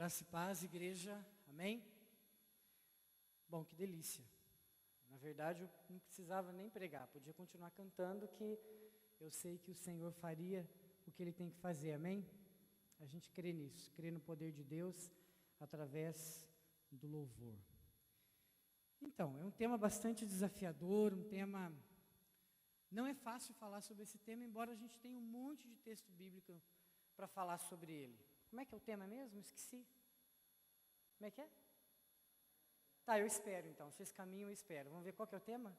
Graça e paz, igreja, amém? Bom, que delícia. Na verdade, eu não precisava nem pregar, podia continuar cantando, que eu sei que o Senhor faria o que Ele tem que fazer, amém? A gente crê nisso, crê no poder de Deus através do louvor. Então, é um tema bastante desafiador, um tema... Não é fácil falar sobre esse tema, embora a gente tenha um monte de texto bíblico para falar sobre ele. Como é que é o tema mesmo? Esqueci. Como é que é? Tá, eu espero então. Vocês caminham, eu espero. Vamos ver qual que é o tema?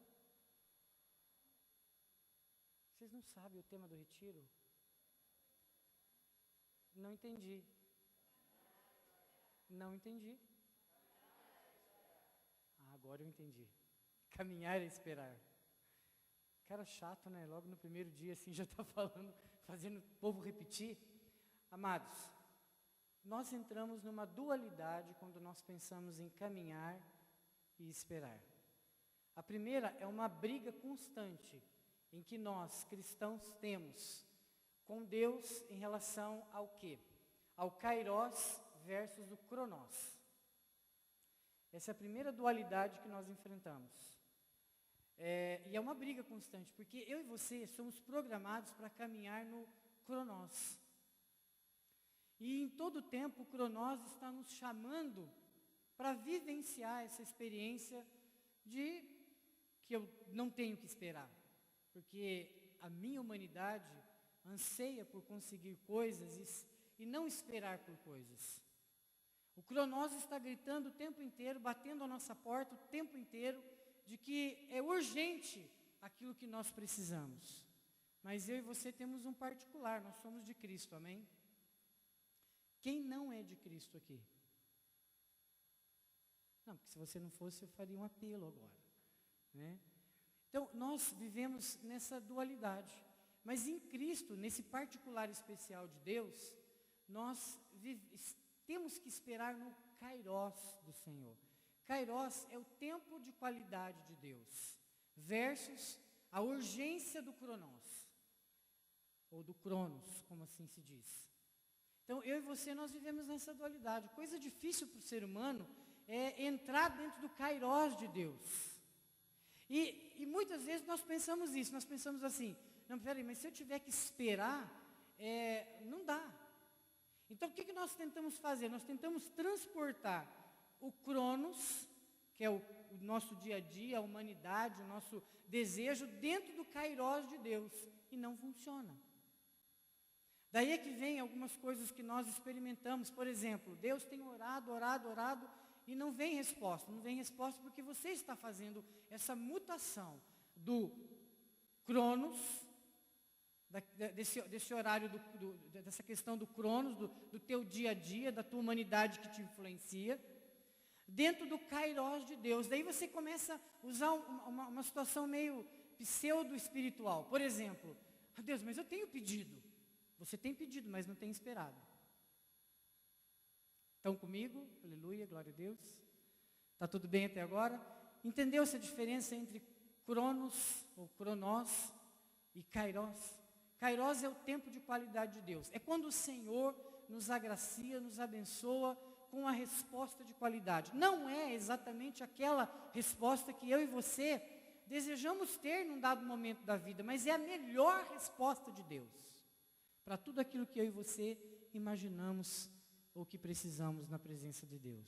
Vocês não sabem o tema do retiro? Não entendi. Não entendi. Ah, agora eu entendi. Caminhar e esperar. Cara chato, né? Logo no primeiro dia, assim, já está falando, fazendo o povo repetir. Amados, nós entramos numa dualidade quando nós pensamos em caminhar e esperar. A primeira é uma briga constante em que nós, cristãos, temos com Deus em relação ao quê? Ao kairos versus o cronos. Essa é a primeira dualidade que nós enfrentamos. E é uma briga constante, porque eu e você somos programados para caminhar no cronos. E em todo tempo o cronos está nos chamando para vivenciar essa experiência de que eu não tenho que esperar. Porque a minha humanidade anseia por conseguir coisas e não esperar por coisas. O cronos está gritando o tempo inteiro, batendo a nossa porta o tempo inteiro, de que é urgente aquilo que nós precisamos. Mas eu e você temos um particular, nós somos de Cristo, amém? Quem não é de Cristo aqui? Não, porque se você não fosse, eu faria um apelo agora, né? Então, nós vivemos nessa dualidade. Mas em Cristo, nesse particular especial de Deus, nós temos que esperar no kairos do Senhor. Kairos é o tempo de qualidade de Deus, versus a urgência do cronos, ou do cronos, como assim se diz. Então, eu e você, nós vivemos nessa dualidade. Coisa difícil para o ser humano é entrar dentro do kairos de Deus. E muitas vezes nós pensamos isso, nós pensamos assim, não, peraí, mas se eu tiver que esperar, não dá. Então, o que nós tentamos fazer? Nós tentamos transportar o cronos, que é o nosso dia a dia, a humanidade, o nosso desejo, dentro do kairos de Deus. E não funciona. Daí é que vem algumas coisas que nós experimentamos. Por exemplo, Deus tem orado e não vem resposta. Não vem resposta porque você está fazendo essa mutação do cronos, desse horário, dessa questão do cronos, do teu dia a dia, da tua humanidade que te influencia, dentro do kairos de Deus. Daí você começa a usar uma situação meio pseudo-espiritual. Por exemplo, Deus, mas eu tenho pedido. Você tem pedido, mas não tem esperado. Estão comigo? Aleluia, glória a Deus. Está tudo bem até agora? Entendeu essa diferença entre cronos, ou cronos, e kairos? Kairos é o tempo de qualidade de Deus. É quando o Senhor nos agracia, nos abençoa com a resposta de qualidade. Não é exatamente aquela resposta que eu e você desejamos ter num dado momento da vida, mas é a melhor resposta de Deus para tudo aquilo que eu e você imaginamos ou que precisamos na presença de Deus.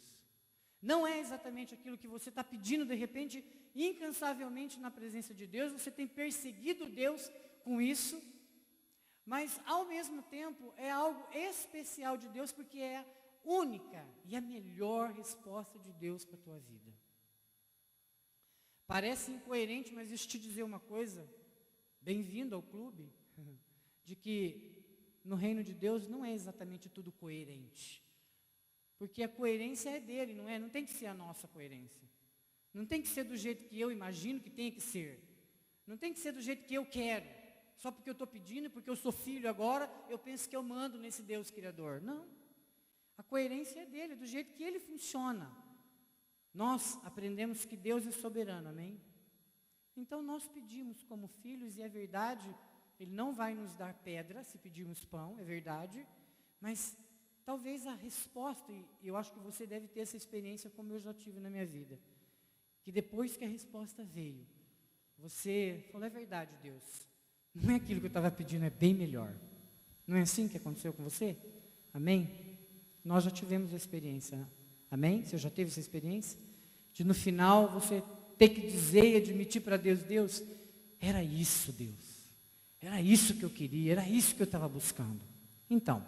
Não é exatamente aquilo que você está pedindo de repente, incansavelmente na presença de Deus, você tem perseguido Deus com isso, mas ao mesmo tempo é algo especial de Deus, porque é única e a melhor resposta de Deus para a tua vida. Parece incoerente, mas deixa eu te dizer uma coisa, bem-vindo ao clube, de que no reino de Deus não é exatamente tudo coerente, porque a coerência é dele, não é? Não tem que ser a nossa coerência, não tem que ser do jeito que eu imagino que tem que ser, não tem que ser do jeito que eu quero, só porque eu estou pedindo, porque eu sou filho agora, eu penso que eu mando nesse Deus Criador. Não, a coerência é dele, do jeito que ele funciona. Nós aprendemos que Deus é soberano, amém? Então nós pedimos como filhos, e é verdade, Ele não vai nos dar pedra se pedirmos pão, é verdade, mas talvez a resposta, e eu acho que você deve ter essa experiência como eu já tive na minha vida, que depois que a resposta veio, você falou, é verdade, Deus, não é aquilo que eu estava pedindo, é bem melhor. Não é assim que aconteceu com você? Amém? Nós já tivemos a experiência, amém? Você já teve essa experiência? De no final você ter que dizer e admitir para Deus, Deus, era isso, Deus. Era isso que eu queria, era isso que eu estava buscando. Então,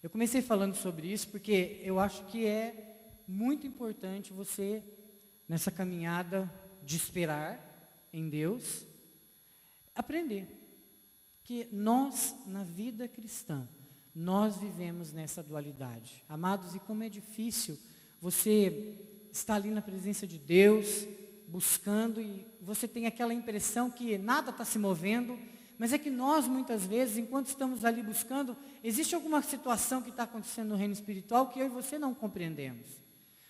eu comecei falando sobre isso porque eu acho que é muito importante você, nessa caminhada de esperar em Deus, aprender que nós, na vida cristã, nós vivemos nessa dualidade. Amados, e como é difícil você estar ali na presença de Deus, buscando, e você tem aquela impressão que nada está se movendo, mas é que nós, muitas vezes, enquanto estamos ali buscando, existe alguma situação que está acontecendo no reino espiritual que eu e você não compreendemos.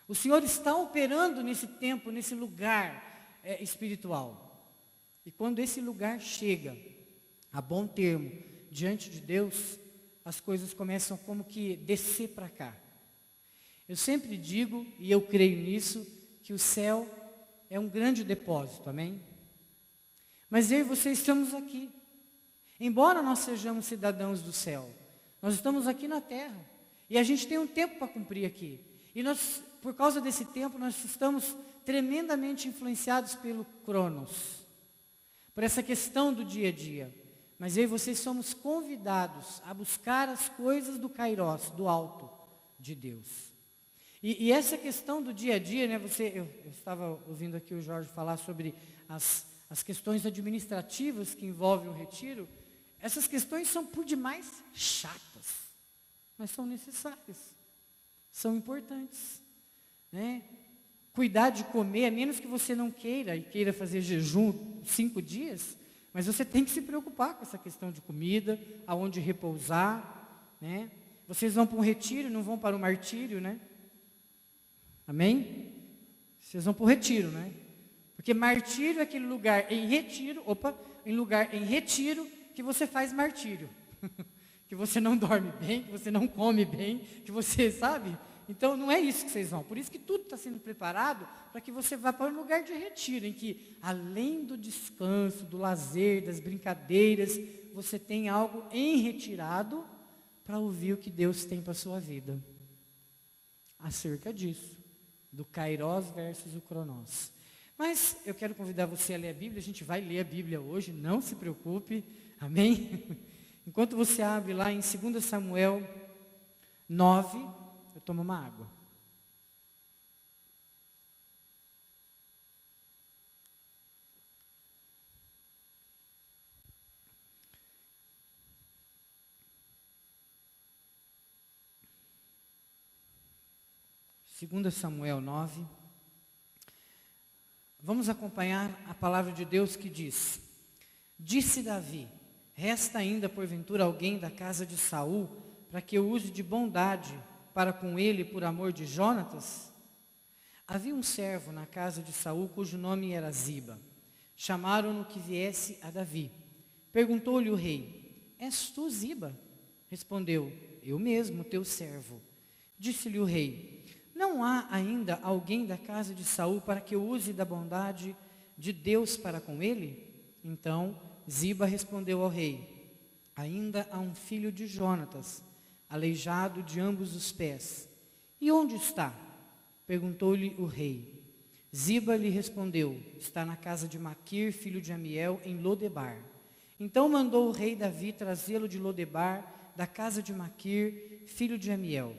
O Senhor está operando nesse tempo, nesse lugar espiritual. E quando esse lugar chega a bom termo diante de Deus, as coisas começam como que descer para cá. Eu sempre digo, e eu creio nisso, que o céu é um grande depósito, amém? Mas eu e você estamos aqui. Embora nós sejamos cidadãos do céu, nós estamos aqui na terra. E a gente tem um tempo para cumprir aqui. E nós, por causa desse tempo, nós estamos tremendamente influenciados pelo Cronos, por essa questão do dia a dia. Mas eu e vocês somos convidados a buscar as coisas do Kairos, do alto de Deus. E essa questão do dia a dia, né, eu estava ouvindo aqui o Jorge falar sobre as questões administrativas que envolvem o retiro. Essas questões são por demais chatas, mas são necessárias, são importantes, né? Cuidar de comer, a menos que você não queira e queira fazer jejum 5 dias, mas você tem que se preocupar com essa questão de comida, aonde repousar, né? Vocês vão para um retiro, não vão para o martírio, né? Amém? Vocês vão para o retiro, né? Porque martírio é aquele lugar em retiro, que você faz martírio. Que você não dorme bem, que você não come bem, que você, sabe? Então não é isso que vocês vão. Por isso que tudo está sendo preparado para que você vá para um lugar de retiro, em que além do descanso, do lazer, das brincadeiras, você tem algo em retirado para ouvir o que Deus tem para a sua vida. Acerca disso, do Kairos versus o Cronos. Mas eu quero convidar você a ler a Bíblia, a gente vai ler a Bíblia hoje, não se preocupe, amém? Enquanto você abre lá em 2 Samuel 9, eu tomo uma água. Segunda Samuel 9. Vamos acompanhar a palavra de Deus que diz: Disse Davi: resta ainda porventura alguém da casa de Saul, para que eu use de bondade para com ele por amor de Jonatas? Havia um servo na casa de Saul, cujo nome era Ziba. Chamaram-no que viesse a Davi. Perguntou-lhe o rei: és tu Ziba? Respondeu: eu mesmo, teu servo. Disse-lhe o rei: não há ainda alguém da casa de Saul para que eu use da bondade de Deus para com ele? Então Ziba respondeu ao rei: ainda há um filho de Jonatas, aleijado de ambos os pés. E onde está? Perguntou-lhe o rei. Ziba lhe respondeu: está na casa de Maquir, filho de Amiel, em Lodebar. Então mandou o rei Davi trazê-lo de Lodebar, da casa de Maquir, filho de Amiel.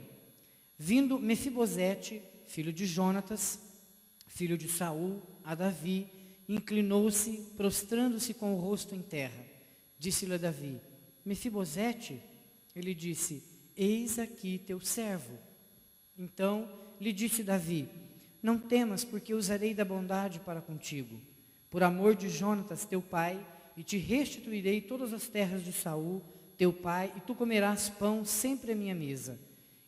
Vindo Mefibosete, filho de Jonatas, filho de Saul, a Davi, inclinou-se, prostrando-se com o rosto em terra. Disse-lhe a Davi: Mefibosete? Ele disse: eis aqui teu servo. Então lhe disse Davi: não temas, porque usarei da bondade para contigo, por amor de Jonatas teu pai, e te restituirei todas as terras de Saul, teu pai, e tu comerás pão sempre à minha mesa.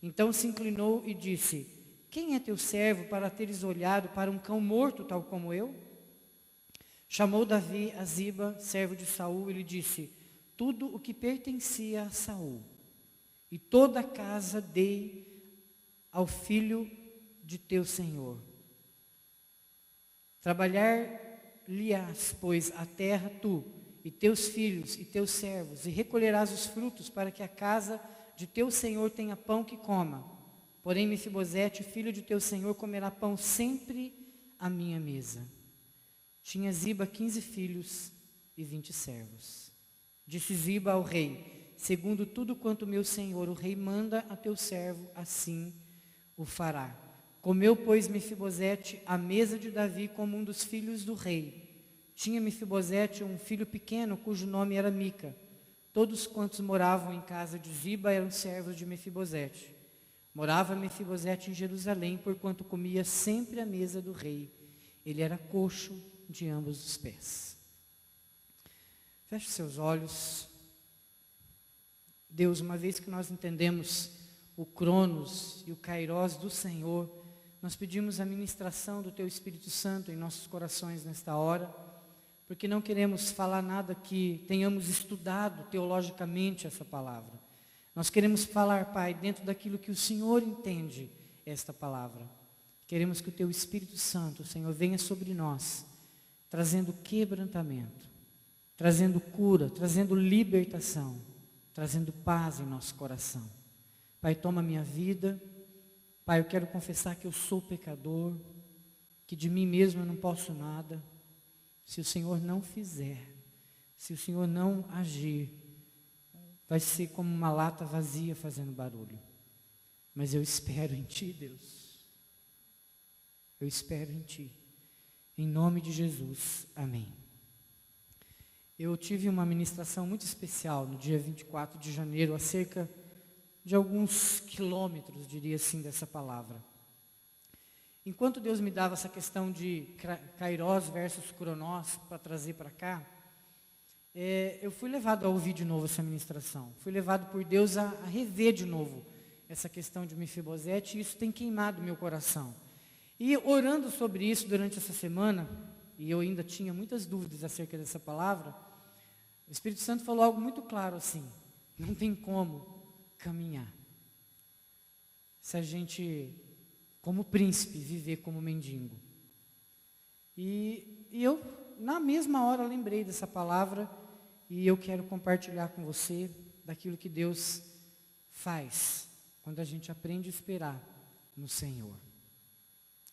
Então se inclinou e disse: quem é teu servo para teres olhado para um cão morto tal como eu? Chamou Davi a Ziba, servo de Saul, e lhe disse tudo o que pertencia a Saul. e toda a casa dei ao filho de teu senhor. Trabalhar-lhe-ás, pois, a terra tu, e teus filhos e teus servos, e recolherás os frutos, para que a casa de teu senhor tenha pão que coma. Porém, Mefibosete, filho de teu senhor, comerá pão sempre à minha mesa. Tinha Ziba 15 filhos e 20 servos. Disse Ziba ao rei: segundo tudo quanto meu senhor, o rei, manda a teu servo, assim o fará. Comeu, pois, Mefibosete à mesa de Davi como um dos filhos do rei. Tinha Mefibosete um filho pequeno, cujo nome era Mica. Todos quantos moravam em casa de Ziba eram servos de Mefibosete. Morava Mefibosete em Jerusalém, porquanto comia sempre à mesa do rei. Ele era coxo de ambos os pés. Feche seus olhos. Deus, uma vez que nós entendemos o Cronos e o Kairós do Senhor, nós pedimos a ministração do Teu Espírito Santo em nossos corações nesta hora, porque não queremos falar nada que tenhamos estudado teologicamente essa palavra. Nós queremos falar, Pai, dentro daquilo que o Senhor entende esta palavra. Queremos que o Teu Espírito Santo, Senhor, venha sobre nós, trazendo quebrantamento, trazendo cura, trazendo libertação, trazendo paz em nosso coração. Pai, toma minha vida. Pai, eu quero confessar que eu sou pecador, que de mim mesmo eu não posso nada. Se o Senhor não fizer, se o Senhor não agir, vai ser como uma lata vazia fazendo barulho. Mas eu espero em Ti, Deus. Eu espero em Ti. Em nome de Jesus, amém. Eu tive uma ministração muito especial no dia 24 de janeiro, acerca de alguns quilômetros, diria assim, dessa palavra. Enquanto Deus me dava essa questão de Kairós versus Cronós para trazer para cá, eu fui levado a ouvir de novo essa ministração. Fui levado por Deus a rever de novo essa questão de Mefibosete, e isso tem queimado meu coração. E orando sobre isso durante essa semana, e eu ainda tinha muitas dúvidas acerca dessa palavra, o Espírito Santo falou algo muito claro assim: não tem como caminhar se a gente, como príncipe, viver como mendigo. E eu, na mesma hora, lembrei dessa palavra, e eu quero compartilhar com você daquilo que Deus faz quando a gente aprende a esperar no Senhor.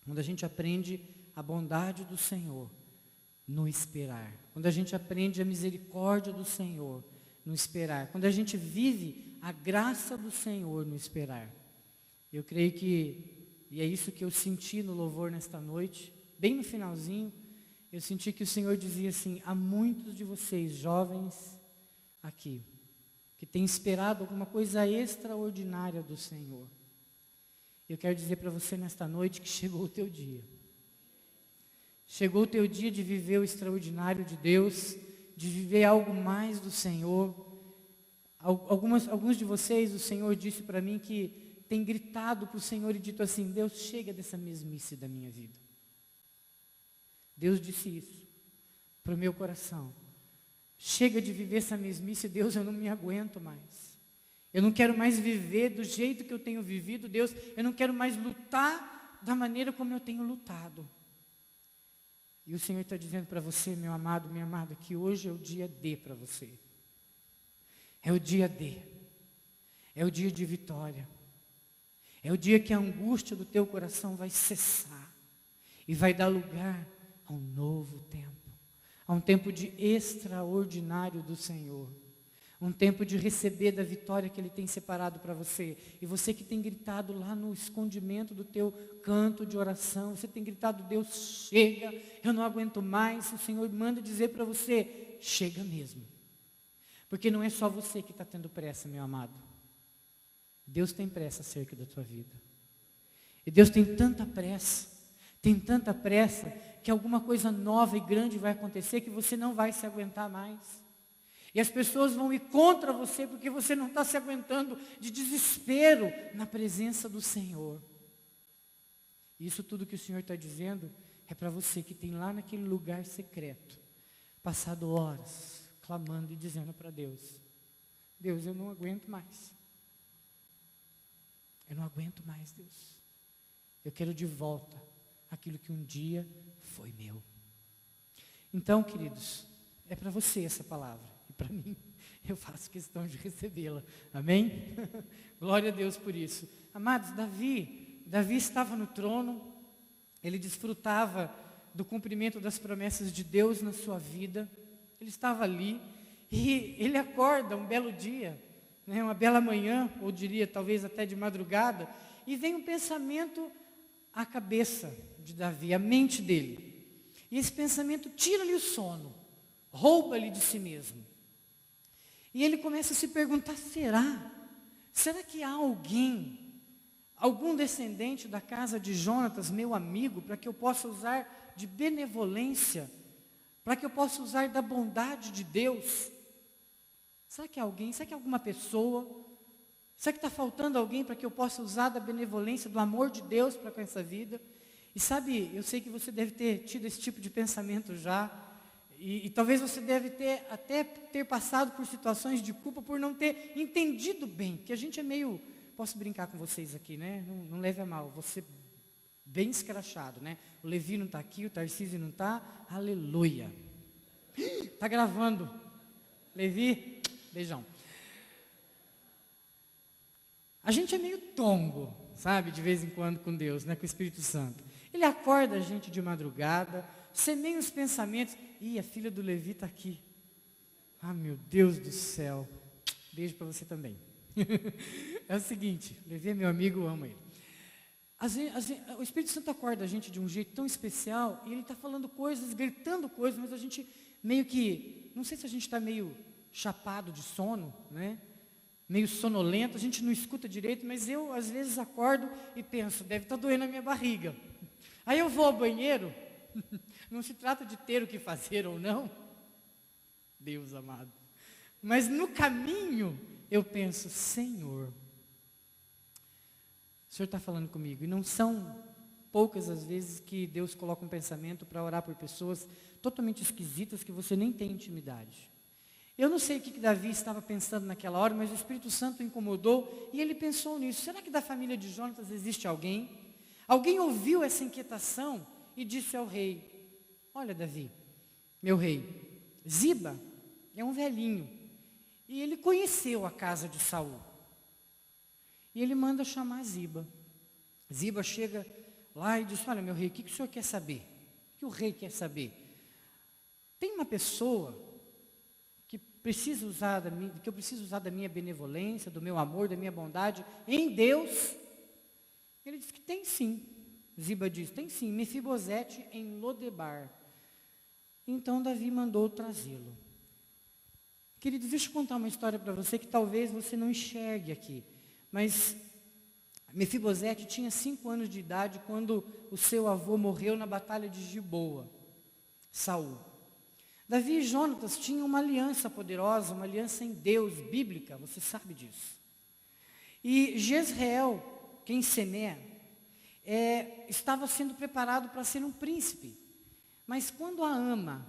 Quando a gente aprende a bondade do Senhor no esperar. Quando a gente aprende a misericórdia do Senhor no esperar. Quando a gente vive a graça do Senhor no esperar. Eu creio que, e é isso que eu senti no louvor nesta noite, bem no finalzinho, eu senti que o Senhor dizia assim: há muitos de vocês, jovens aqui, que têm esperado alguma coisa extraordinária do Senhor. Eu quero dizer para você nesta noite que chegou o teu dia. Chegou o teu dia de viver o extraordinário de Deus, de viver algo mais do Senhor. Alguns de vocês, o Senhor disse para mim que tem gritado para o Senhor e dito assim: Deus, chega dessa mesmice da minha vida. Deus disse isso para o meu coração. Chega de viver essa mesmice, Deus, eu não me aguento mais. Eu não quero mais viver do jeito que eu tenho vivido, Deus. Eu não quero mais lutar da maneira como eu tenho lutado. E o Senhor está dizendo para você, meu amado, minha amada, que hoje é o dia D para você. É o dia D. É o dia de vitória. É o dia que a angústia do teu coração vai cessar. E vai dar lugar a um novo tempo. A um tempo de extraordinário do Senhor. Um tempo de receber da vitória que Ele tem separado para você. E você que tem gritado lá no escondimento do teu canto de oração, você tem gritado: Deus, chega, eu não aguento mais. O Senhor manda dizer para você: chega mesmo. Porque não é só você que está tendo pressa, meu amado. Deus tem pressa acerca da tua vida. E Deus tem tanta pressa, que alguma coisa nova e grande vai acontecer que você não vai se aguentar mais. E as pessoas vão ir contra você porque você não está se aguentando de desespero na presença do Senhor. Isso tudo que o Senhor está dizendo é para você que tem lá naquele lugar secreto, passado horas, clamando e dizendo para Deus: Deus, eu não aguento mais. Eu não aguento mais, Deus. Eu quero de volta aquilo que um dia foi meu. Então, queridos, é para você essa palavra. E para mim, eu faço questão de recebê-la. Amém? Glória a Deus por isso. Amados, Davi estava no trono. Ele desfrutava do cumprimento das promessas de Deus na sua vida. Ele estava ali. E ele acorda um belo dia, né, uma bela manhã, ou diria talvez até de madrugada, e vem um pensamento à cabeça de Davi, à mente dele. E esse pensamento tira-lhe o sono, rouba-lhe de si mesmo. E ele começa a se perguntar, será que há algum descendente da casa de Jonatas, meu amigo, para que eu possa usar de benevolência, para que eu possa usar da bondade de Deus? Será que é alguém? Será que é alguma pessoa? Será que está faltando alguém para que eu possa usar da benevolência, do amor de Deus para com essa vida? E sabe, eu sei que você deve ter tido esse tipo de pensamento já, e talvez você deve até ter passado por situações de culpa por não ter entendido bem, que a gente é meio, posso brincar com vocês aqui, né? Não leve a mal, você bem escrachado, né? O Levi não está aqui, o Tarcísio não está, aleluia. Está gravando. Levi, beijão. A gente é meio tongo, sabe, de vez em quando com Deus, né, com o Espírito Santo. Ele acorda a gente de madrugada, semeia os pensamentos. A filha do Levi está aqui. Ah, meu Deus do céu. Beijo para você também. É o seguinte, Levi é meu amigo, eu amo ele. O Espírito Santo acorda a gente de um jeito tão especial, e ele está falando coisas, gritando coisas, mas a gente meio que, não sei se a gente está meio chapado de sono, né? Meio sonolento, a gente não escuta direito, mas eu às vezes acordo e penso, deve estar doendo a minha barriga. Aí eu vou ao banheiro, não se trata de ter o que fazer ou não, Deus amado, mas no caminho eu penso, Senhor, o Senhor está falando comigo, e não são poucas as vezes que Deus coloca um pensamento para orar por pessoas totalmente esquisitas que você nem tem intimidade. Eu não sei o que Davi estava pensando naquela hora, mas o Espírito Santo o incomodou e ele pensou nisso. Será que da família de Jonatas existe alguém? Alguém ouviu essa inquietação e disse ao rei, olha Davi, meu rei, Ziba é um velhinho e ele conheceu a casa de Saul. E ele manda chamar Ziba. Ziba chega lá e diz, olha meu rei, o que o senhor quer saber? O que o rei quer saber? Tem uma pessoa que eu preciso usar da minha benevolência, do meu amor, da minha bondade em Deus? Ele diz que tem sim. Ziba diz, tem sim, Mefibosete em Lodebar. Então Davi mandou trazê-lo. Queridos, deixa eu contar uma história para você que talvez você não enxergue aqui. Mas Mefibosete tinha 5 anos de idade quando o seu avô morreu na batalha de Giboa, Saul. Davi e Jonatas tinham uma aliança poderosa, uma aliança em Deus, bíblica, você sabe disso. E Jezreel, quem Sené, estava sendo preparado para ser um príncipe. Mas quando a ama,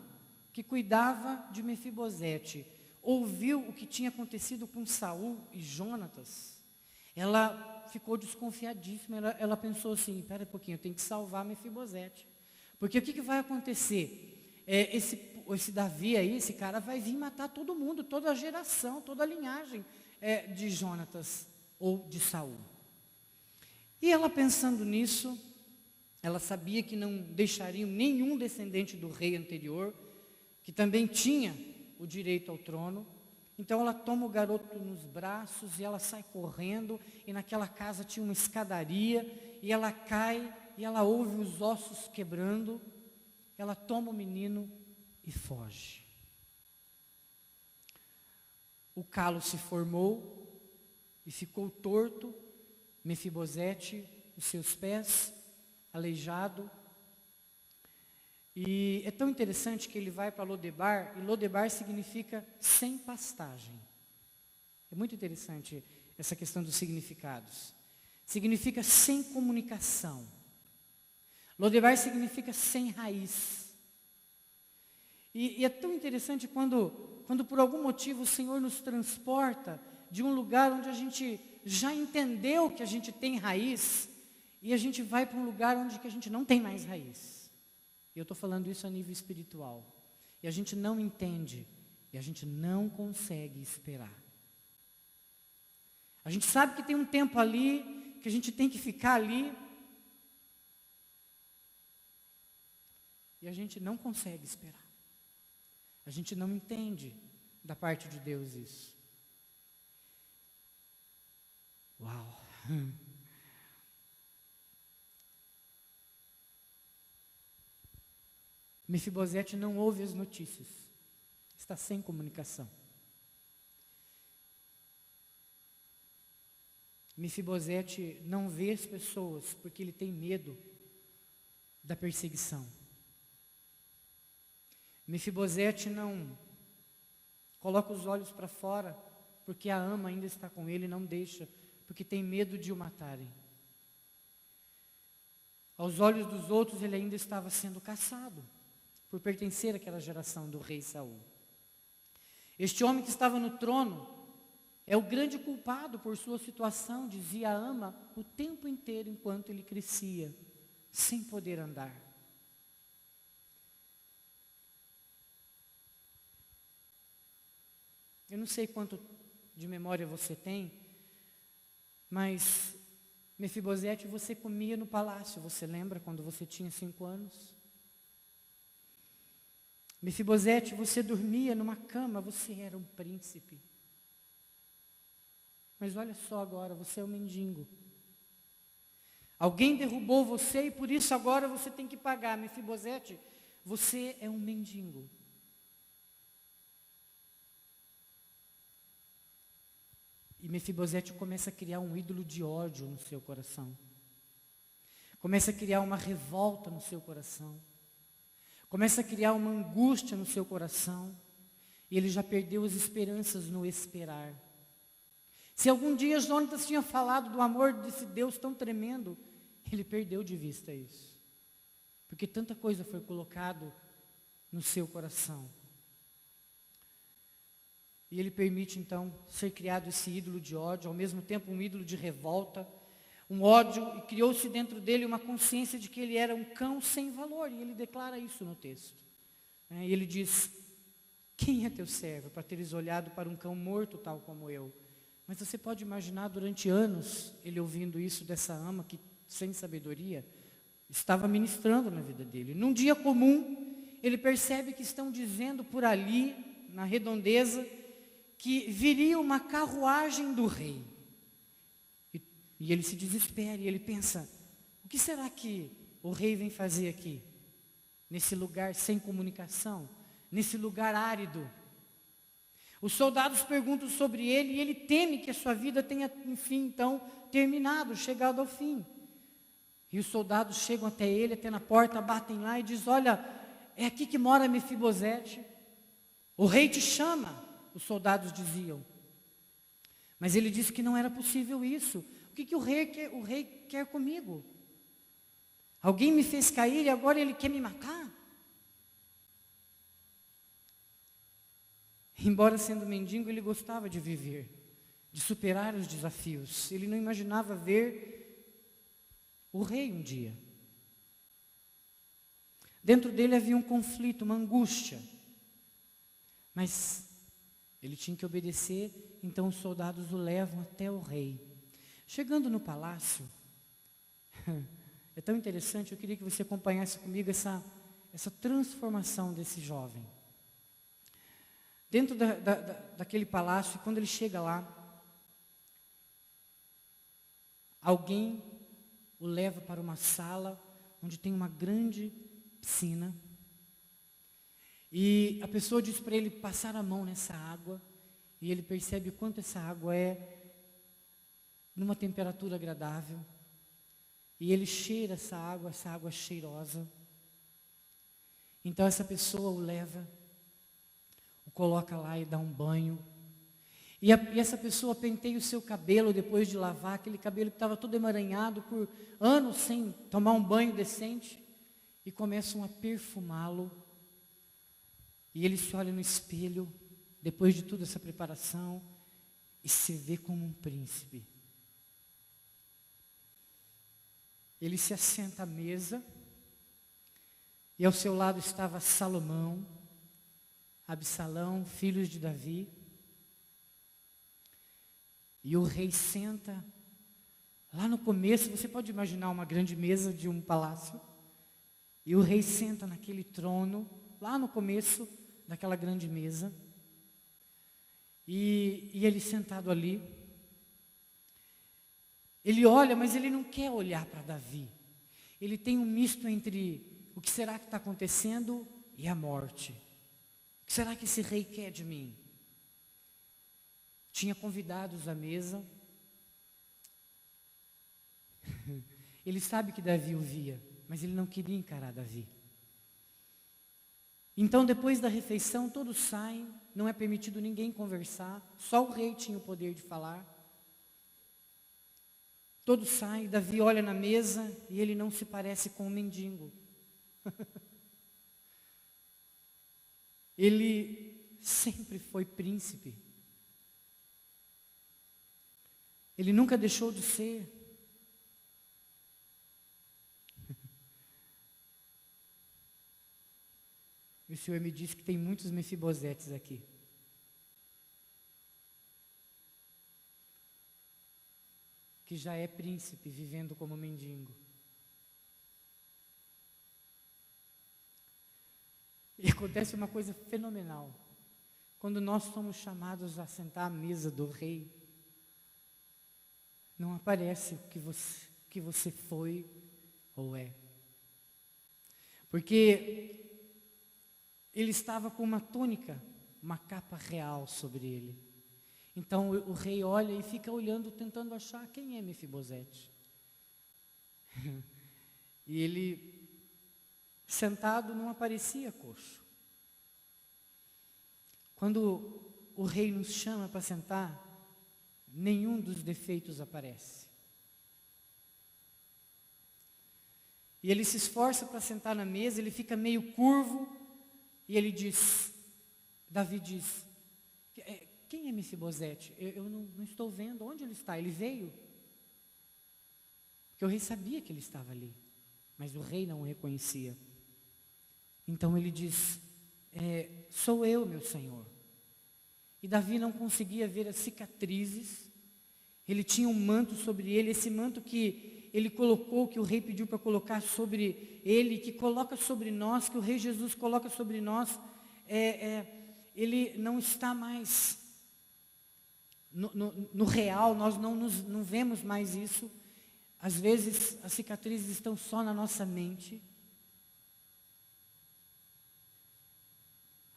que cuidava de Mefibosete, ouviu o que tinha acontecido com Saul e Jonatas, ela ficou desconfiadíssima, ela pensou assim, espera um pouquinho, eu tenho que salvar Mefibosete. Porque o que vai acontecer? Esse Davi aí, esse cara vai vir matar todo mundo, toda a geração, toda a linhagem de Jonatas ou de Saul. E ela pensando nisso, ela sabia que não deixariam nenhum descendente do rei anterior, que também tinha o direito ao trono. Então ela toma o garoto nos braços e ela sai correndo, e naquela casa tinha uma escadaria, e ela cai, e ela ouve os ossos quebrando, ela toma o menino e foge. O calo se formou e ficou torto, Mefibosete, os seus pés, aleijado. E é tão interessante que ele vai para Lodebar, e Lodebar significa sem pastagem. É muito interessante essa questão dos significados. Significa sem comunicação. Lodebar significa sem raiz. E é tão interessante quando por algum motivo o Senhor nos transporta de um lugar onde a gente já entendeu que a gente tem raiz, e a gente vai para um lugar onde que a gente não tem mais raiz. E eu estou falando isso a nível espiritual. E a gente não entende, e a gente não consegue esperar. A gente sabe que tem um tempo ali, que a gente tem que ficar ali, e a gente não consegue esperar. A gente não entende da parte de Deus isso. Uau! Mefibosete não ouve as notícias. Está sem comunicação. Mefibosete não vê as pessoas porque ele tem medo da perseguição. Mefibosete não coloca os olhos para fora porque a ama ainda está com ele e não deixa, porque tem medo de o matarem. Aos olhos dos outros ele ainda estava sendo caçado por pertencer àquela geração do rei Saul. Este homem que estava no trono é o grande culpado por sua situação, dizia a ama o tempo inteiro enquanto ele crescia, sem poder andar. Eu não sei quanto de memória você tem, mas Mefibosete você comia no palácio, você lembra quando você tinha 5 anos? Mefibosete, você dormia numa cama, você era um príncipe. Mas olha só agora, você é um mendigo. Alguém derrubou você e por isso agora você tem que pagar. Mefibosete, você é um mendigo. E Mefibosete começa a criar um ídolo de ódio no seu coração. Começa a criar uma revolta no seu coração. Começa a criar uma angústia no seu coração. E ele já perdeu as esperanças no esperar. Se algum dia Jonatas tinha falado do amor desse Deus tão tremendo, ele perdeu de vista isso. Porque tanta coisa foi colocado no seu coração. E ele permite então ser criado esse ídolo de ódio, ao mesmo tempo um ídolo de revolta, um ódio, e criou-se dentro dele uma consciência de que ele era um cão sem valor, e ele declara isso no texto. E ele diz, quem é teu servo para teres olhado para um cão morto tal como eu? Mas você pode imaginar durante anos, ele ouvindo isso dessa ama que sem sabedoria, estava ministrando na vida dele. Num dia comum, ele percebe que estão dizendo por ali, na redondeza, que viria uma carruagem do rei. E ele se desespera e ele pensa, o que será que o rei vem fazer aqui? Nesse lugar sem comunicação, nesse lugar árido. Os soldados perguntam sobre ele e ele teme que a sua vida tenha, enfim, então, terminado, chegado ao fim. E os soldados chegam até ele, até na porta, batem lá e dizem, olha, é aqui que mora Mefibosete. O rei te chama, os soldados diziam. Mas ele disse que não era possível isso. O que o rei quer comigo? Alguém me fez cair e agora ele quer me matar? Embora sendo mendigo, ele gostava de viver, de superar os desafios. Ele não imaginava ver o rei um dia. Dentro dele havia um conflito, uma angústia. Mas ele tinha que obedecer, então os soldados o levam até o rei. Chegando no palácio, é tão interessante, eu queria que você acompanhasse comigo essa transformação desse jovem. Dentro daquele palácio, quando ele chega lá, alguém o leva para uma sala onde tem uma grande piscina. E a pessoa diz para ele passar a mão nessa água, e ele percebe o quanto essa água é numa temperatura agradável. E ele cheira essa água cheirosa. Então essa pessoa o leva, o coloca lá e dá um banho. E essa pessoa penteia o seu cabelo depois de lavar, aquele cabelo que estava todo emaranhado por anos sem tomar um banho decente. E começam a perfumá-lo. E ele se olha no espelho, depois de toda essa preparação, e se vê como um príncipe. Ele se assenta à mesa, e ao seu lado estava Salomão, Absalão, filhos de Davi. E o rei senta lá no começo, você pode imaginar uma grande mesa de um palácio. E o rei senta naquele trono, lá no começo daquela grande mesa. E ele sentado ali, ele olha, mas ele não quer olhar para Davi. Ele tem um misto entre o que será que está acontecendo e a morte. O que será que esse rei quer de mim? Tinha convidados à mesa. Ele sabe que Davi o via, mas ele não queria encarar Davi. Então, depois da refeição, todos saem, não é permitido ninguém conversar, só o rei tinha o poder de falar. Todos saem, Davi olha na mesa e ele não se parece com um mendigo. Ele sempre foi príncipe. Ele nunca deixou de ser. E o Senhor me disse que tem muitos Mefibosetes aqui. Que já é príncipe vivendo como mendigo. E acontece uma coisa fenomenal. Quando nós somos chamados a sentar à mesa do rei, não aparece o que você foi ou é. Porque ele estava com uma túnica, uma capa real sobre ele. Então o rei olha e fica olhando, tentando achar quem é Mefibosete. E ele, sentado, não aparecia coxo. Quando o rei nos chama para sentar, nenhum dos defeitos aparece. E ele se esforça para sentar na mesa, ele fica meio curvo, e ele diz, Davi diz, quem é Mefibosete? Eu não estou vendo, onde ele está? Ele veio? Porque o rei sabia que ele estava ali, mas o rei não o reconhecia. Então ele diz, sou eu, meu senhor. E Davi não conseguia ver as cicatrizes. Ele tinha um manto sobre ele, esse manto que ele colocou, que o rei pediu para colocar sobre ele, que coloca sobre nós, que o rei Jesus coloca sobre nós, ele não está mais no real, nós não vemos mais isso. Às vezes as cicatrizes estão só na nossa mente.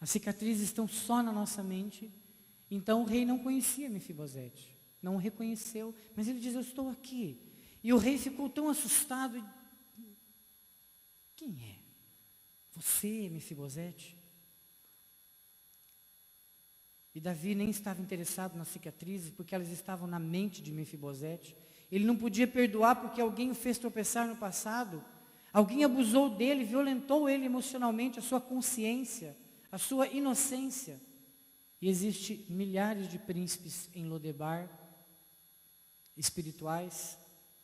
As cicatrizes estão só na nossa mente. Então o rei não conhecia Mefibosete, não o reconheceu, mas ele diz, eu estou aqui. E o rei ficou tão assustado. Quem é? Você, Mefibosete? E Davi nem estava interessado nas cicatrizes, porque elas estavam na mente de Mefibosete. Ele não podia perdoar porque alguém o fez tropeçar no passado. Alguém abusou dele, violentou ele emocionalmente, a sua consciência, a sua inocência. E existe milhares de príncipes em Lodebar, espirituais,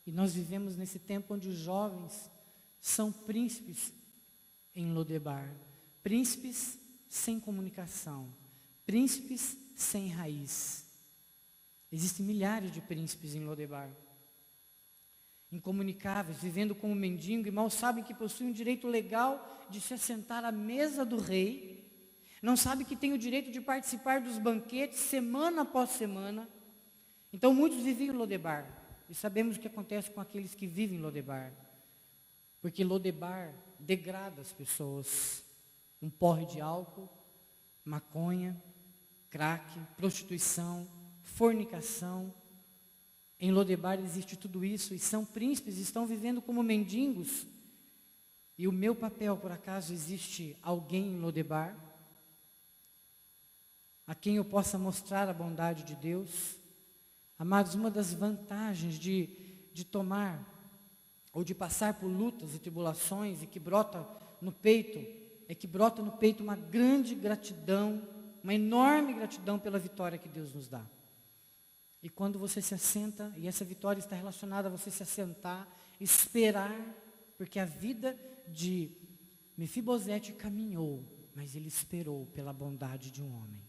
e nós vivemos nesse tempo onde os jovens são príncipes em Lodebar, príncipes sem comunicação, príncipes sem raiz. Existem milhares de príncipes em Lodebar, incomunicáveis, vivendo como mendigo, e mal sabem que possuem o direito legal de se assentar à mesa do rei, não sabem que têm o direito de participar dos banquetes semana após semana. Então muitos vivem em Lodebar, e sabemos o que acontece com aqueles que vivem em Lodebar, porque Lodebar degrada as pessoas, um porre de álcool, maconha, crack, prostituição, fornicação. Em Lodebar existe tudo isso, e são príncipes, estão vivendo como mendigos. E o meu papel, por acaso, existe alguém em Lodebar, a quem eu possa mostrar a bondade de Deus? Amados, uma das vantagens de tomar, ou de passar por lutas e tribulações, e que brota no peito, é que brota no peito uma grande gratidão, uma enorme gratidão pela vitória que Deus nos dá. E quando você se assenta, e essa vitória está relacionada a você se assentar, esperar, porque a vida de Mefibosete caminhou, mas ele esperou pela bondade de um homem.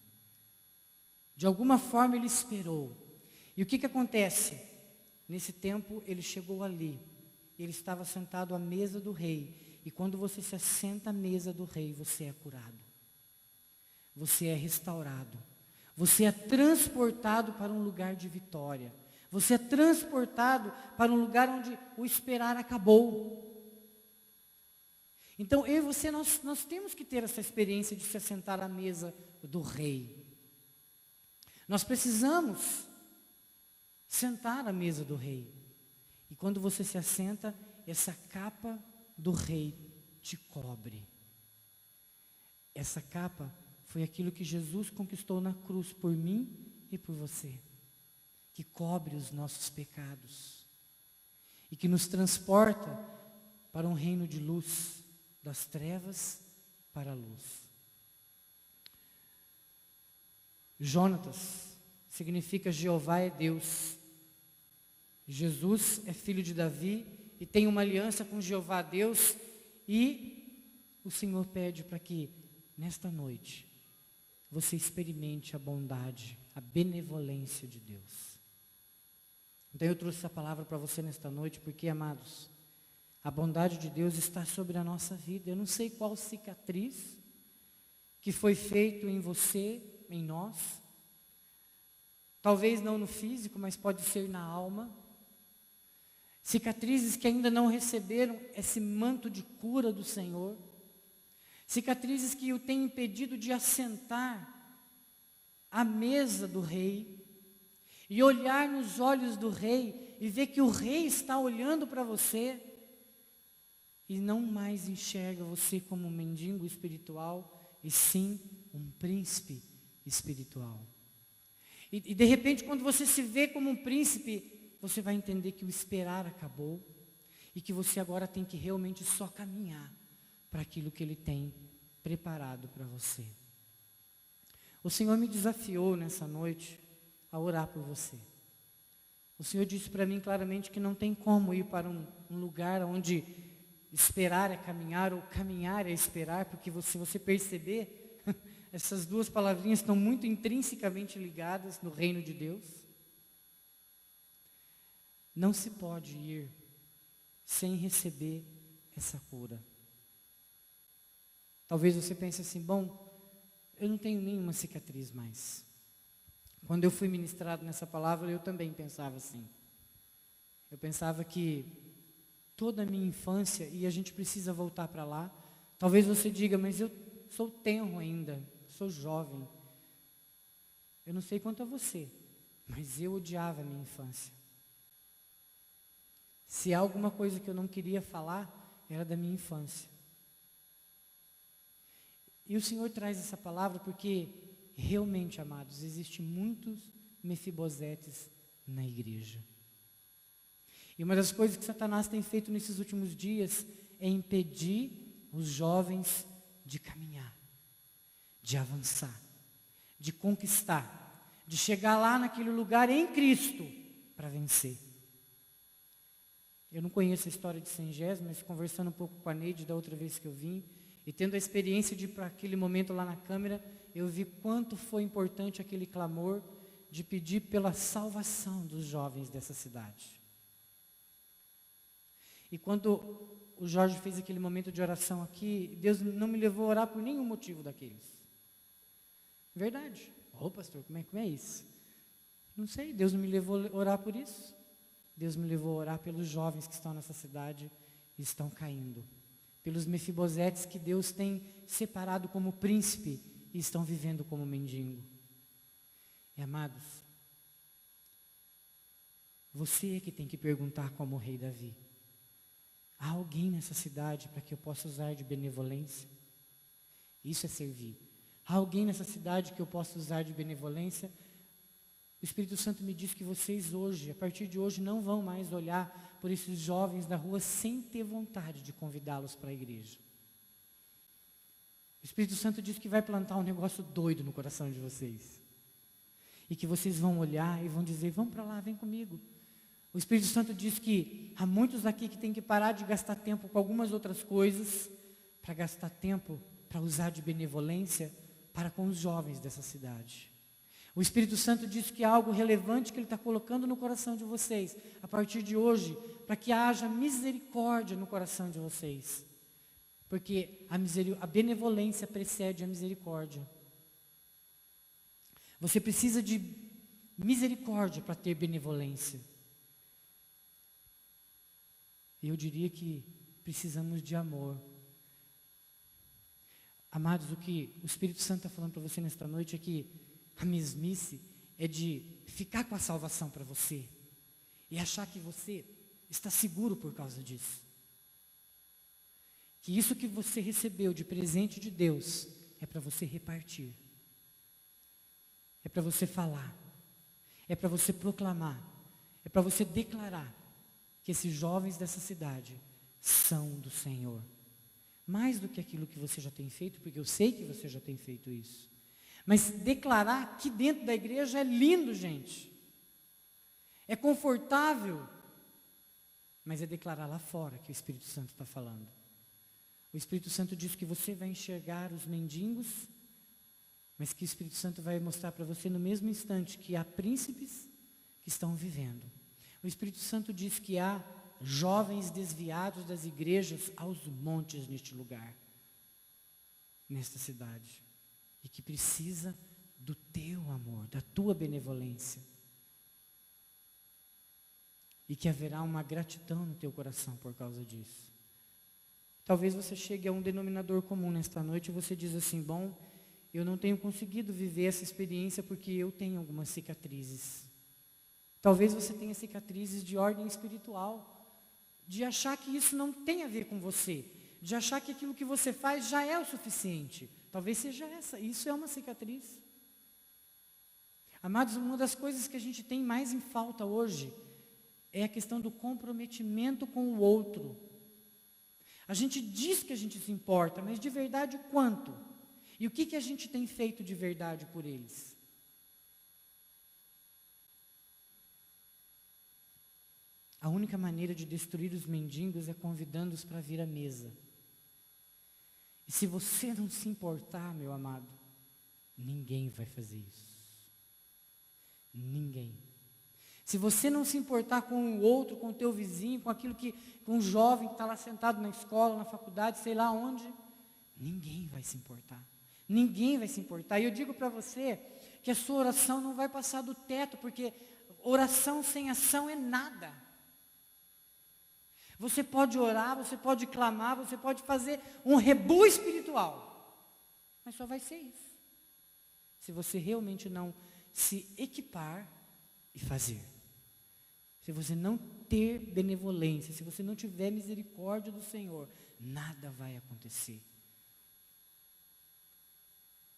De alguma forma ele esperou. E o que acontece? Nesse tempo ele chegou ali, ele estava sentado à mesa do rei, e quando você se assenta à mesa do rei, você é curado, você é restaurado, você é transportado para um lugar de vitória, você é transportado para um lugar onde o esperar acabou. Então eu e você, nós temos que ter essa experiência de se assentar à mesa do rei. Nós precisamos sentar à mesa do rei. E quando você se assenta, essa capa do rei te cobre. Essa capa foi aquilo que Jesus conquistou na cruz por mim e por você, que cobre os nossos pecados e que nos transporta para um reino de luz, das trevas para a luz. Jonatas significa Jeová é Deus. Jesus é filho de Davi e tem uma aliança com Jeová Deus, e o Senhor pede para que nesta noite você experimente a bondade, a benevolência de Deus. Então eu trouxe essa palavra para você nesta noite porque, amados, a bondade de Deus está sobre a nossa vida. Eu não sei qual cicatriz que foi feito em você, em nós. Talvez não no físico, mas pode ser na alma. Cicatrizes que ainda não receberam esse manto de cura do Senhor. Cicatrizes que o têm impedido de assentar à mesa do rei e olhar nos olhos do rei e ver que o rei está olhando para você e não mais enxerga você como um mendigo espiritual, e sim um príncipe espiritual. E de repente, quando você se vê como um príncipe, você vai entender que o esperar acabou e que você agora tem que realmente só caminhar para aquilo que Ele tem preparado para você. O Senhor me desafiou nessa noite a orar por você. O Senhor disse para mim claramente que não tem como ir para um lugar onde esperar é caminhar ou caminhar é esperar, porque se você perceber, essas duas palavrinhas estão muito intrinsecamente ligadas no reino de Deus. Não se pode ir sem receber essa cura. Talvez você pense assim, bom, eu não tenho nenhuma cicatriz mais. Quando eu fui ministrado nessa palavra, eu também pensava assim. Eu pensava que toda a minha infância, e a gente precisa voltar para lá. Talvez você diga, mas eu sou tenro ainda, sou jovem. Eu não sei quanto a você, mas eu odiava a minha infância. Se há alguma coisa que eu não queria falar, era da minha infância. E o Senhor traz essa palavra porque, realmente, amados, existem muitos Mefibosetes na igreja. E uma das coisas que Satanás tem feito nesses últimos dias é impedir os jovens de caminhar, de avançar, de conquistar, de chegar lá naquele lugar em Cristo para vencer. Eu não conheço a história de Sengés, mas conversando um pouco com a Neide da outra vez que eu vim, e tendo a experiência de ir para aquele momento lá na câmera, eu vi quanto foi importante aquele clamor de pedir pela salvação dos jovens dessa cidade. E quando o Jorge fez aquele momento de oração aqui, Deus não me levou a orar por nenhum motivo daqueles. Verdade. Pastor, como é isso? Não sei, Deus não me levou a orar por isso. Deus me levou a orar pelos jovens que estão nessa cidade e estão caindo. Pelos Mefibosetes que Deus tem separado como príncipe e estão vivendo como mendigo. E amados, você é que tem que perguntar como o rei Davi. Há alguém nessa cidade para que eu possa usar de benevolência? Isso é servir. Há alguém nessa cidade que eu possa usar de benevolência? O Espírito Santo me diz que vocês hoje, a partir de hoje, não vão mais olhar por esses jovens na rua sem ter vontade de convidá-los para a igreja. O Espírito Santo diz que vai plantar um negócio doido no coração de vocês. e que vocês vão olhar e vão dizer, vamos para lá, vem comigo. O Espírito Santo diz que há muitos aqui que têm que parar de gastar tempo com algumas outras coisas, para gastar tempo, para usar de benevolência para com os jovens dessa cidade. O Espírito Santo diz que há algo relevante que Ele está colocando no coração de vocês, a partir de hoje, para que haja misericórdia no coração de vocês. Porque a benevolência precede a misericórdia. Você precisa de misericórdia para ter benevolência. E eu diria que precisamos de amor. Amados, o que o Espírito Santo está falando para você nesta noite é que a mesmice é de ficar com a salvação para você e achar que você está seguro por causa disso. Que isso que você recebeu de presente de Deus é para você repartir. É para você falar. É para você proclamar. É para você declarar que esses jovens dessa cidade são do Senhor. Mais do que aquilo que você já tem feito, porque eu sei que você já tem feito isso. Mas declarar aqui dentro da igreja é lindo, gente. É confortável. Mas é declarar lá fora que o Espírito Santo está falando. O Espírito Santo diz que você vai enxergar os mendigos, mas que o Espírito Santo vai mostrar para você no mesmo instante que há príncipes que estão vivendo. O Espírito Santo diz que há jovens desviados das igrejas aos montes neste lugar, nesta cidade, e que precisa do teu amor, da tua benevolência, e que haverá uma gratidão no teu coração por causa disso. Talvez você chegue a um denominador comum nesta noite e você diz assim, bom, eu não tenho conseguido viver essa experiência porque eu tenho algumas cicatrizes. Talvez você tenha cicatrizes de ordem espiritual, de achar que isso não tem a ver com você, de achar que aquilo que você faz já é o suficiente. Talvez seja isso é uma cicatriz. Amados, uma das coisas que a gente tem mais em falta hoje é a questão do comprometimento com o outro. A gente diz que a gente se importa, mas de verdade o quanto? E o que a gente tem feito de verdade por eles? A única maneira de destruir os mendigos é convidando-os para vir à mesa. E se você não se importar, meu amado, ninguém vai fazer isso. Ninguém. Se você não se importar com o outro, com o teu vizinho, com o jovem que está lá sentado na escola, na faculdade, sei lá onde, ninguém vai se importar. Ninguém vai se importar. E eu digo para você que a sua oração não vai passar do teto, porque oração sem ação é nada. Você pode orar, você pode clamar, você pode fazer um rebu espiritual, mas só vai ser isso. Se você realmente não se equipar e fazer. Se você não ter benevolência, se você não tiver misericórdia do Senhor, nada vai acontecer.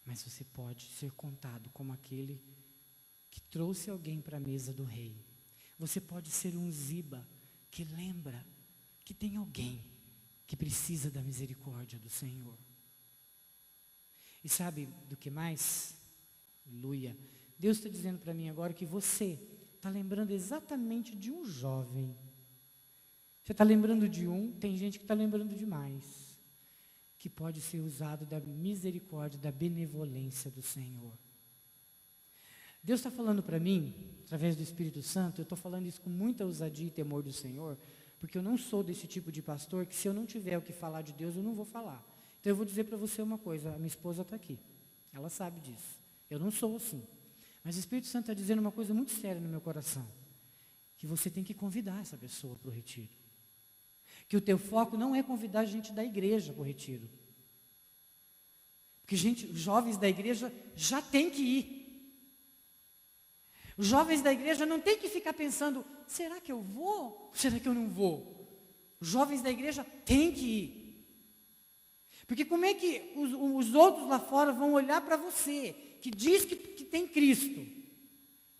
Mas você pode ser contado como aquele que trouxe alguém para a mesa do rei. Você pode ser um Ziba que lembra que tem alguém que precisa da misericórdia do Senhor. E sabe do que mais? Aleluia. Deus está dizendo para mim agora que você está lembrando exatamente de um jovem. Você está lembrando de um, tem gente que está lembrando de mais, que pode ser usado da misericórdia, da benevolência do Senhor. Deus está falando para mim, através do Espírito Santo, eu estou falando isso com muita ousadia e temor do Senhor, porque eu não sou desse tipo de pastor que se eu não tiver o que falar de Deus, eu não vou falar. Então eu vou dizer para você uma coisa, a minha esposa está aqui, ela sabe disso. Eu não sou assim. Mas o Espírito Santo está dizendo uma coisa muito séria no meu coração, que você tem que convidar essa pessoa para o retiro. Que o teu foco não é convidar gente da igreja para o retiro. Porque jovens da igreja já tem que ir. Os jovens da igreja não tem que ficar pensando, será que eu vou? Será que eu não vou? Os jovens da igreja têm que ir. Porque como é que os outros lá fora vão olhar para você, que diz que tem Cristo,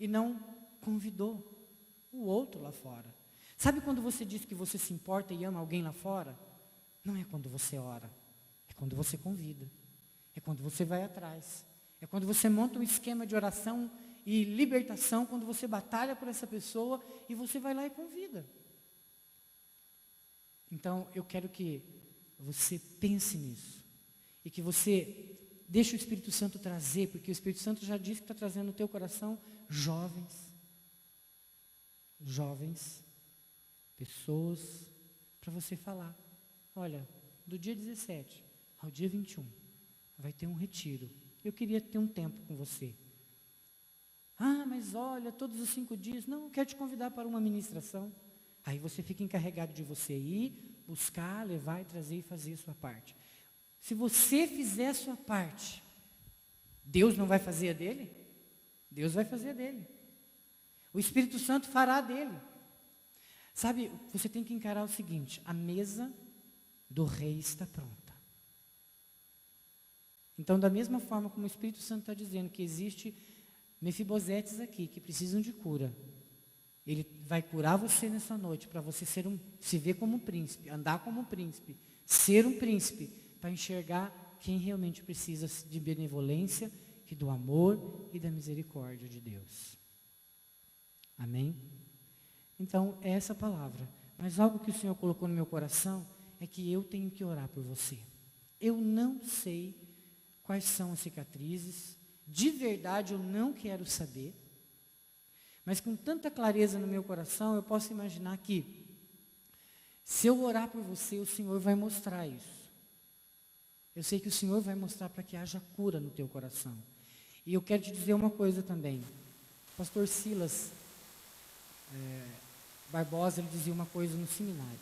e não convidou o outro lá fora? Sabe quando você diz que você se importa e ama alguém lá fora? Não é quando você ora, é quando você convida, é quando você vai atrás, é quando você monta um esquema de oração e libertação quando você batalha por essa pessoa e você vai lá e convida. Então, eu quero que você pense nisso e que você deixe o Espírito Santo trazer, porque o Espírito Santo já disse que está trazendo no teu coração jovens, pessoas, para você falar. Olha, do dia 17 ao dia 21, vai ter um retiro. Eu queria ter um tempo com você. Ah, mas olha, todos os 5 dias. Não, eu quero te convidar para uma ministração. Aí você fica encarregado de você ir, buscar, levar e trazer e fazer a sua parte. Se você fizer a sua parte, Deus não vai fazer a dele? Deus vai fazer a dele. O Espírito Santo fará a dele. Sabe, você tem que encarar o seguinte: a mesa do rei está pronta. Então, da mesma forma como o Espírito Santo está dizendo que existe Mefibosetes aqui que precisam de cura, Ele vai curar você nessa noite para você se ver como um príncipe, andar como um príncipe, ser um príncipe, para enxergar quem realmente precisa de benevolência, e do amor e da misericórdia de Deus. Amém? Então, é essa palavra. Mas algo que o Senhor colocou no meu coração é que eu tenho que orar por você. Eu não sei quais são as cicatrizes, de verdade eu não quero saber, mas com tanta clareza no meu coração, eu posso imaginar que, se eu orar por você, o Senhor vai mostrar isso. Eu sei que o Senhor vai mostrar para que haja cura no teu coração. E eu quero te dizer uma coisa também. O pastor Silas Barbosa, ele dizia uma coisa no seminário.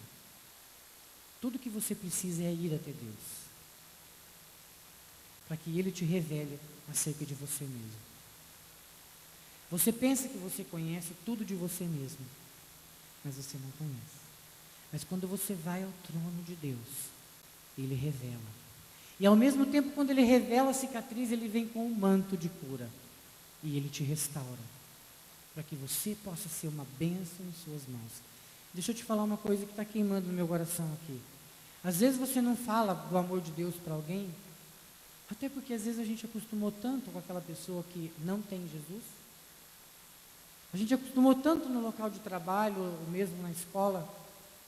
Tudo que você precisa é ir até Deus, para que Ele te revele acerca de você mesmo. Você pensa que você conhece tudo de você mesmo, mas você não conhece. Mas quando você vai ao trono de Deus, Ele revela. E ao mesmo tempo, quando Ele revela a cicatriz, Ele vem com um manto de cura. E Ele te restaura, para que você possa ser uma bênção em suas mãos. Deixa eu te falar uma coisa que está queimando no meu coração aqui. Às vezes você não fala do amor de Deus para alguém, até porque às vezes a gente acostumou tanto com aquela pessoa que não tem Jesus. A gente acostumou tanto no local de trabalho, ou mesmo na escola,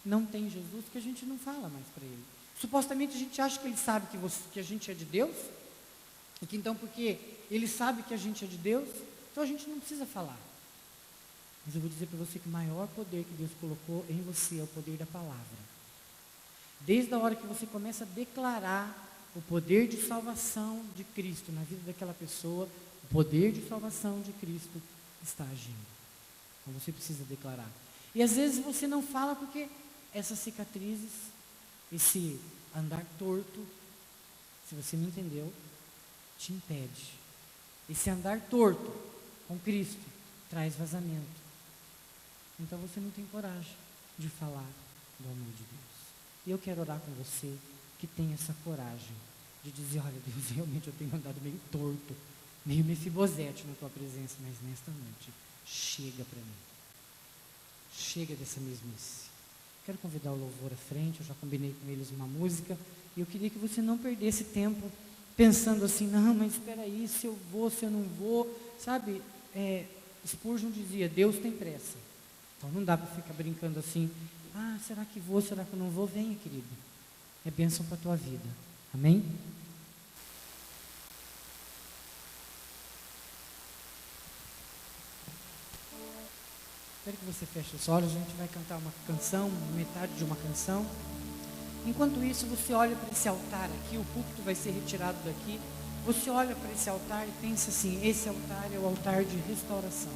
não tem Jesus, que a gente não fala mais para ele. Supostamente a gente acha que ele sabe que a gente é de Deus, e que então porque ele sabe que a gente é de Deus, então a gente não precisa falar. Mas eu vou dizer para você que o maior poder que Deus colocou em você é o poder da palavra. Desde a hora que você começa a declarar o poder de salvação de Cristo na vida daquela pessoa, o poder de salvação de Cristo está agindo. Então você precisa declarar. E às vezes você não fala porque essas cicatrizes, esse andar torto, se você me entendeu, te impede. Esse andar torto com Cristo traz vazamento. Então você não tem coragem de falar do amor de Deus. E eu quero orar com você que tem essa coragem de dizer: olha Deus, realmente eu tenho andado meio torto, meio Mefibosete na tua presença, mas nesta noite, chega para mim. Chega dessa mesmice. Quero convidar o louvor à frente, eu já combinei com eles uma música, e eu queria que você não perdesse tempo pensando assim: não, mas espera aí, se eu vou, se eu não vou, sabe? Spurgeon dizia: Deus tem pressa. Então não dá para ficar brincando assim: ah, será que vou, será que eu não vou? Venha, querido, é bênção para a tua vida. Amém? Espero que você feche os olhos. A gente vai cantar uma canção, metade de uma canção. Enquanto isso, você olha para esse altar aqui, o púlpito vai ser retirado daqui. Você olha para esse altar e pensa assim: esse altar é o altar de restauração.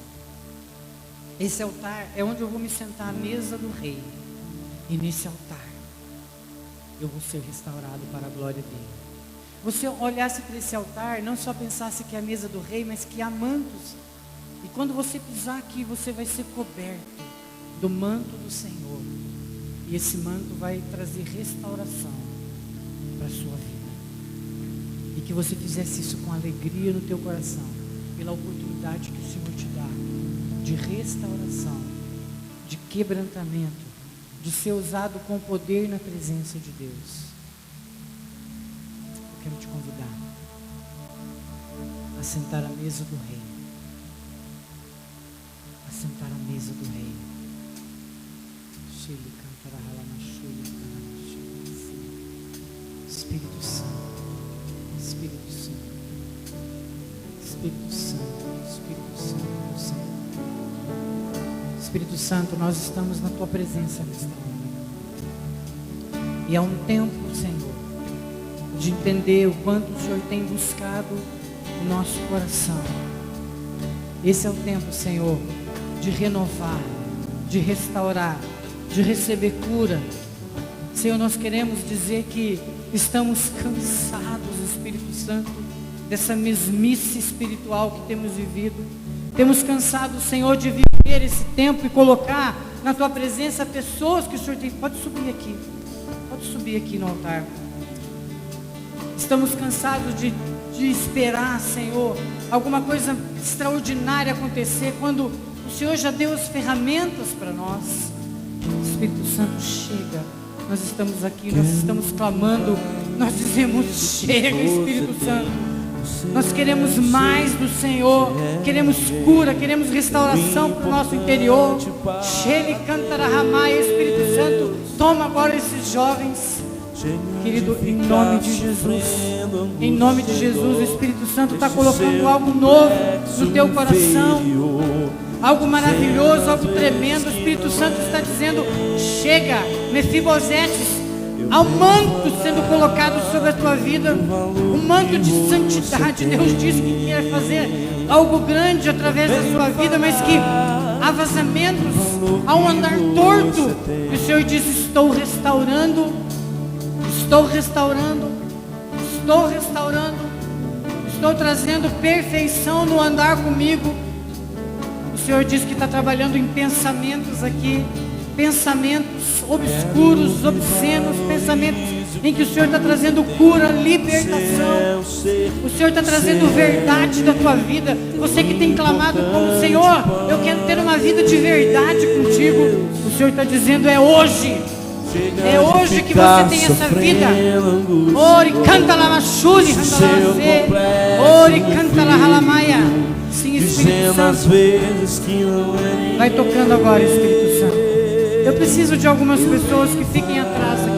Esse altar é onde eu vou me sentar à mesa do rei. E nesse altar, eu vou ser restaurado para a glória dele. Você olhasse para esse altar, não só pensasse que é a mesa do rei, mas que há mantos. E quando você pisar aqui, você vai ser coberto do manto do Senhor. E esse manto vai trazer restauração para a sua vida. E que você fizesse isso com alegria no teu coração, pela oportunidade que o Senhor te dá de restauração, de quebrantamento, de ser usado com poder na presença de Deus. Eu quero te convidar a sentar à mesa do rei. assentar à mesa do Rei. Espírito Santo, Espírito Santo, Espírito Santo, Espírito Santo, Senhor. Espírito Santo, nós estamos na Tua presença nesta hora. E há um tempo, Senhor, de entender o quanto o Senhor tem buscado o nosso coração. Esse é o tempo, Senhor, de renovar, de restaurar, de receber cura. Senhor, nós queremos dizer que estamos cansados, Espírito Santo, dessa mesmice espiritual que temos vivido. Temos cansado, Senhor, de viver esse tempo e colocar na Tua presença pessoas que o Senhor tem. Pode subir aqui no altar. Estamos cansados de esperar, Senhor, alguma coisa extraordinária acontecer, quando o Senhor já deu as ferramentas para nós. Espírito Santo, chega. Nós estamos aqui, nós estamos clamando, nós dizemos: chega, Espírito Santo. Nós queremos mais do Senhor, queremos cura, queremos restauração para o nosso interior. Chega e cantará ramai, Espírito Santo, toma agora esses jovens. Querido, em nome de Jesus, em nome de Jesus, o Espírito Santo está colocando algo novo no teu coração, algo maravilhoso, algo tremendo. O Espírito Santo está dizendo: chega, Mefibosetes, há um manto sendo colocado sobre a tua vida, um manto de santidade. Deus diz que quer fazer algo grande através da sua vida, mas que há vazamentos, há um andar torto. E o Senhor diz: estou restaurando, estou restaurando, estou restaurando, estou trazendo perfeição no andar comigo. O Senhor diz que está trabalhando em pensamentos aqui, pensamentos obscuros, obscenos, pensamentos em que o Senhor está trazendo cura, libertação. O Senhor está trazendo verdade da tua vida. Você que tem clamado como: Senhor, eu quero ter uma vida de verdade contigo. O Senhor está dizendo: é hoje. É hoje que você tem essa vida. Ori canta la machuri, ori canta la halamaia. Sim, Espírito Santo. Vai tocando agora, Espírito Santo. Eu preciso de algumas pessoas que fiquem atrás aqui.